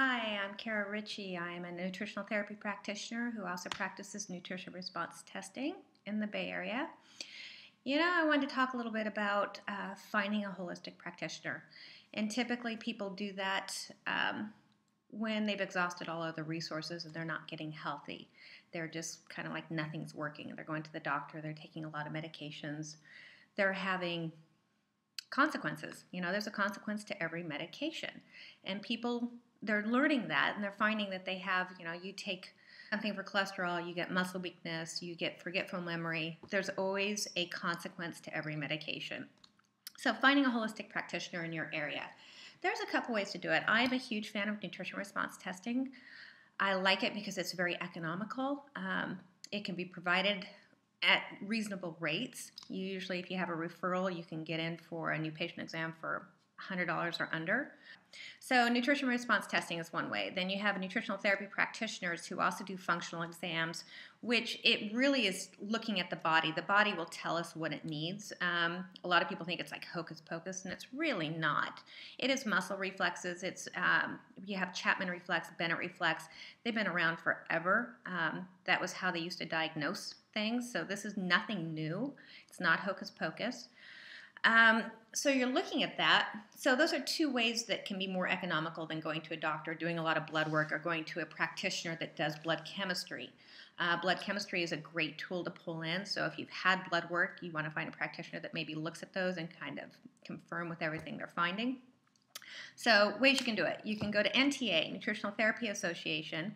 Hi, I'm Kara Ritchie. I am a nutritional therapy practitioner who also practices nutrition response testing in the Bay Area. I wanted to talk a little bit about finding a holistic practitioner. And typically, people do that when they've exhausted all other resources and they're not getting healthy. They're just kind of like nothing's working. They're going to the doctor, they're taking a lot of medications, they're having consequences. There's a consequence to every medication. And people, they're learning that and they're finding that they have, you take something for cholesterol, you get muscle weakness, you get forgetful memory. There's always a consequence to every medication. So finding a holistic practitioner in your area. There's a couple ways to do it. I'm a huge fan of nutrition response testing. I like it because it's very economical. It can be provided at reasonable rates. Usually if you have a referral, you can get in for a new patient exam for $100 or under. So nutrition response testing is one way. Then you have nutritional therapy practitioners who also do functional exams, which it really is looking at the body. The body will tell us what it needs. A lot of people think it's like hocus pocus, and it's really not. It is muscle reflexes. It's you have Chapman reflex, Bennett reflex. They've been around forever. That was how they used to diagnose things. So this is nothing new. It's not hocus pocus. So you're looking at that. So those are two ways that can be more economical than going to a doctor, doing a lot of blood work, or going to a practitioner that does blood chemistry. Blood chemistry is a great tool to pull in. So if you've had blood work, you want to find a practitioner that maybe looks at those and kind of confirm with everything they're finding. So ways you can do it. You can go to NTA, Nutritional Therapy Association,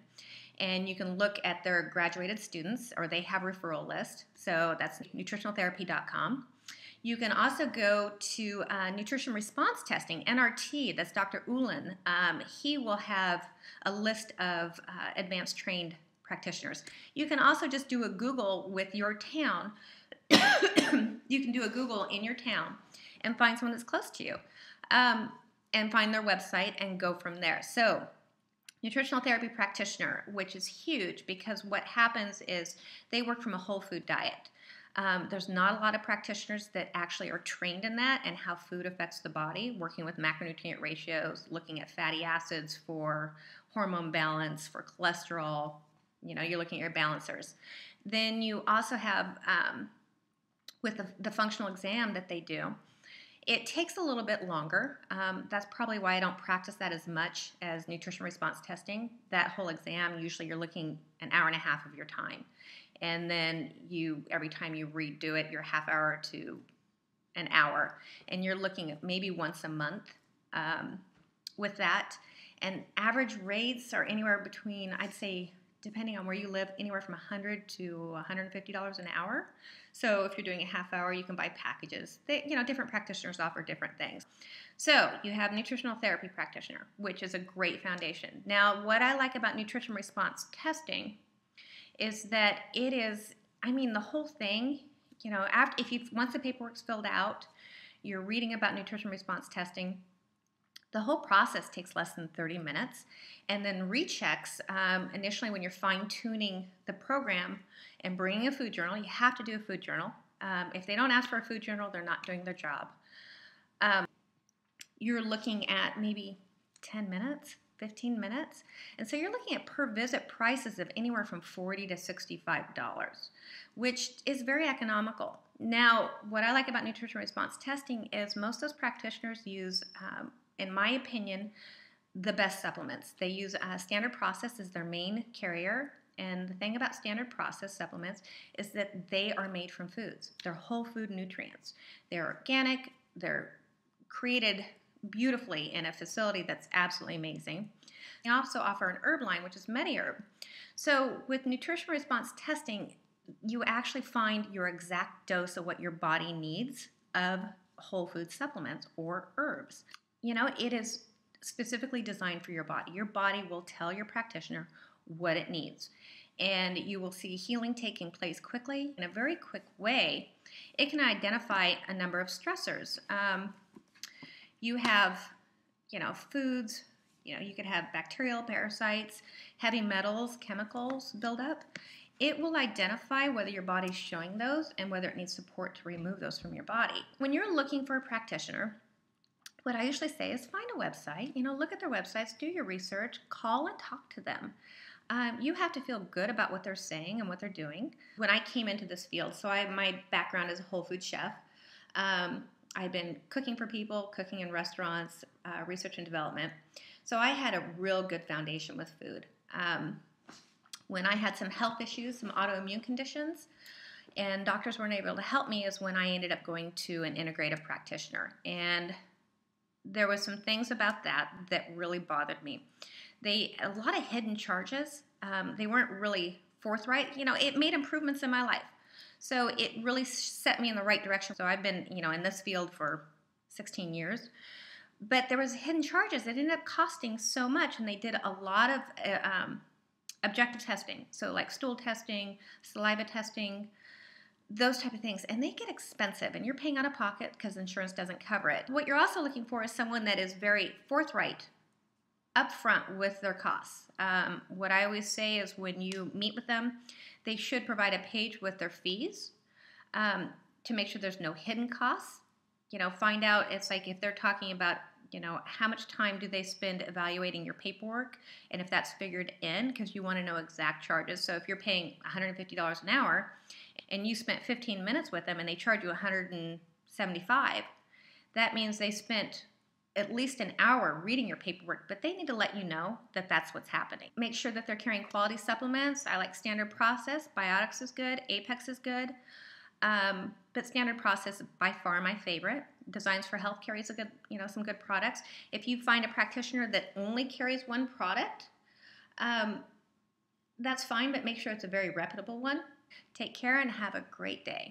and you can look at their graduated students, or they have a referral list. So that's nutritionaltherapy.com. You can also go to nutrition response testing, NRT, that's Dr. Ulan. He will have a list of advanced trained practitioners. You can also just do a Google with your town. You can do a Google in your town and find someone that's close to you and find their website and go from there. So nutritional therapy practitioner, which is huge because what happens is they work from a whole food diet. There's not a lot of practitioners that actually are trained in that and how food affects the body, working with macronutrient ratios, looking at fatty acids for hormone balance, for cholesterol. You're looking at your balancers. Then you also have, with the functional exam that they do, it takes a little bit longer. That's probably why I don't practice that as much as nutrition response testing. That whole exam, usually you're looking an hour and a half of your time. And then every time you redo it, you're half hour to an hour. And you're looking at maybe once a month with that. And average rates are anywhere between, I'd say, depending on where you live, anywhere from $100 to $150 an hour. So if you're doing a half hour, you can buy packages. Different practitioners offer different things. So you have nutritional therapy practitioner, which is a great foundation. Now, what I like about nutrition response testing is that it is, the whole thing, once the paperwork's filled out, you're reading about nutrition response testing, the whole process takes less than 30 minutes. And then rechecks, initially when you're fine-tuning the program and bringing a food journal, you have to do a food journal. If they don't ask for a food journal, they're not doing their job. You're looking at maybe 10 minutes, 15 minutes. And so you're looking at per visit prices of anywhere from $40 to $65, which is very economical. Now, what I like about nutrition response testing is most of those practitioners use, in my opinion, the best supplements. They use Standard Process as their main carrier. And the thing about Standard Process supplements is that they are made from foods. They're whole food nutrients. They're organic. They're created beautifully in a facility that's absolutely amazing. They also offer an herb line, which is MediHerb. So with nutrition response testing, you actually find your exact dose of what your body needs of whole food supplements or herbs. It is specifically designed for your body. Your body will tell your practitioner what it needs. And you will see healing taking place quickly. In a very quick way, it can identify a number of stressors. You have, foods, you could have bacterial parasites, heavy metals, chemicals build up. It will identify whether your body's showing those and whether it needs support to remove those from your body. When you're looking for a practitioner, What I usually say is find a website, look at their websites, do your research, call and talk to them. You have to feel good about what they're saying and what they're doing. When I came into this field, my background is a whole food chef. I've been cooking for people, cooking in restaurants, research and development. So I had a real good foundation with food. When I had some health issues, some autoimmune conditions, and doctors weren't able to help me is when I ended up going to an integrative practitioner. And there was some things about that really bothered me. A lot of hidden charges. They weren't really forthright. It made improvements in my life. So it really set me in the right direction. So I've been, in this field for 16 years. But there was hidden charges that ended up costing so much, and they did a lot of objective testing. So like stool testing, saliva testing, those type of things. And they get expensive, and you're paying out of pocket because insurance doesn't cover it. What you're also looking for is someone that is very forthright upfront with their costs. What I always say is when you meet with them, they should provide a page with their fees to make sure there's no hidden costs. Find out, it's like if they're talking about, how much time do they spend evaluating your paperwork, and if that's figured in, because you want to know exact charges. So if you're paying $150 an hour and you spent 15 minutes with them and they charge you $175, that means they spent at least an hour reading your paperwork, but they need to let you know that that's what's happening. Make sure that they're carrying quality supplements. I like Standard Process. Biotics is good. Apex is good. But Standard Process is by far my favorite. Designs for Health carries a good, some good products. If you find a practitioner that only carries one product, that's fine, but make sure it's a very reputable one. Take care and have a great day.